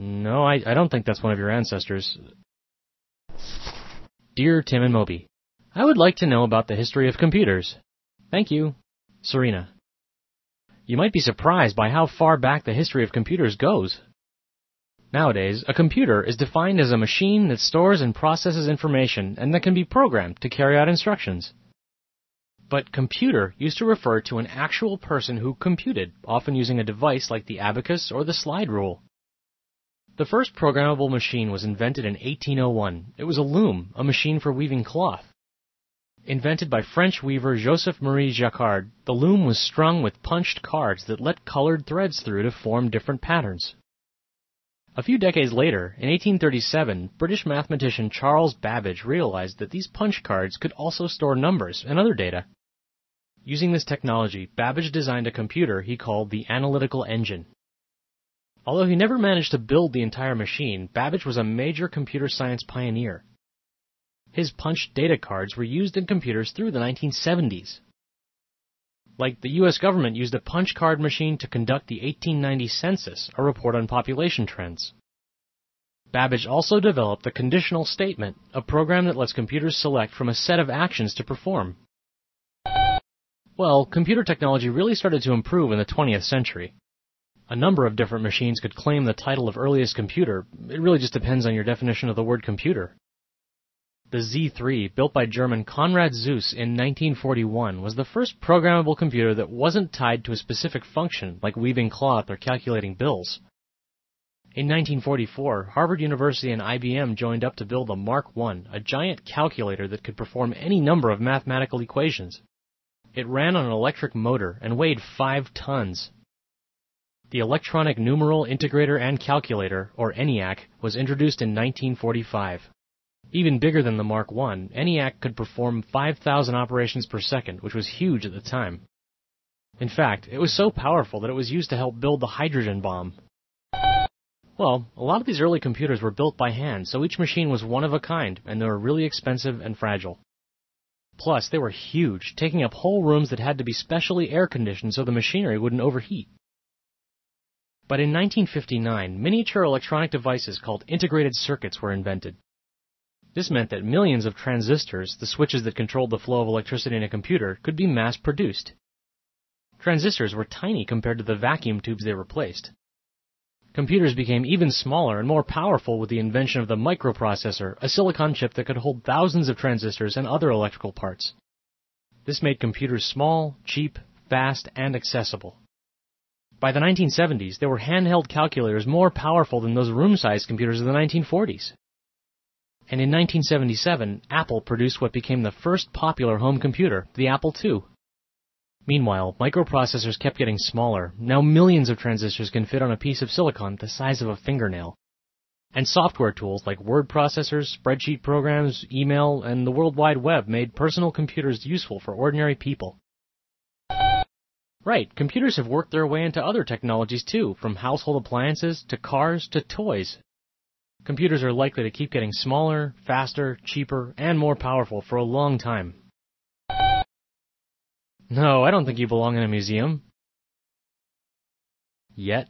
No, I don't think that's one of your ancestors. Dear Tim and Moby, I would like to know about the history of computers. Thank you. Serena. You might be surprised by how far back the history of computers goes. Nowadays, a computer is defined as a machine that stores and processes information and that can be programmed to carry out instructions. But computer used to refer to an actual person who computed, often using a device like the abacus or the slide rule. The first programmable machine was invented in 1801. It was a loom, a machine for weaving cloth. Invented by French weaver Joseph-Marie Jacquard, the loom was strung with punched cards that let colored threads through to form different patterns. A few decades later, in 1837, British mathematician Charles Babbage realized that these punch cards could also store numbers and other data. Using this technology, Babbage designed a computer he called the analytical engine. Although he never managed to build the entire machine, Babbage was a major computer science pioneer. His punched data cards were used in computers through the 1970s. Like the U.S. government used a punch card machine to conduct the 1890 census, a report on population trends. Babbage also developed the conditional statement, a program that lets computers select from a set of actions to perform. Well, computer technology really started to improve in the 20th century. A number of different machines could claim the title of earliest computer. It really just depends on your definition of the word computer. The Z3, built by German Konrad Zuse in 1941, was the first programmable computer that wasn't tied to a specific function, like weaving cloth or calculating bills. In 1944, Harvard University and IBM joined up to build the Mark I, a giant calculator that could perform any number of mathematical equations. It ran on an electric motor and weighed 5 tons. The Electronic Numeral Integrator and Calculator, or ENIAC, was introduced in 1945. Even bigger than the Mark I, ENIAC could perform 5,000 operations per second, which was huge at the time. In fact, it was so powerful that it was used to help build the hydrogen bomb. Well, a lot of these early computers were built by hand, so each machine was one of a kind, and they were really expensive and fragile. Plus, they were huge, taking up whole rooms that had to be specially air-conditioned so the machinery wouldn't overheat. But in 1959, miniature electronic devices called integrated circuits were invented. This meant that millions of transistors, the switches that controlled the flow of electricity in a computer, could be mass-produced. Transistors were tiny compared to the vacuum tubes they replaced. Computers became even smaller and more powerful with the invention of the microprocessor, a silicon chip that could hold thousands of transistors and other electrical parts. This made computers small, cheap, fast, and accessible. By the 1970s, there were handheld calculators more powerful than those room-sized computers of the 1940s. And in 1977, Apple produced what became the first popular home computer, the Apple II. Meanwhile, microprocessors kept getting smaller. Now millions of transistors can fit on a piece of silicon the size of a fingernail. And software tools like word processors, spreadsheet programs, email, and the World Wide Web made personal computers useful for ordinary people. Right, computers have worked their way into other technologies too, from household appliances to cars to toys. Computers are likely to keep getting smaller, faster, cheaper, and more powerful for a long time. No, I don't think you belong in a museum. Yet.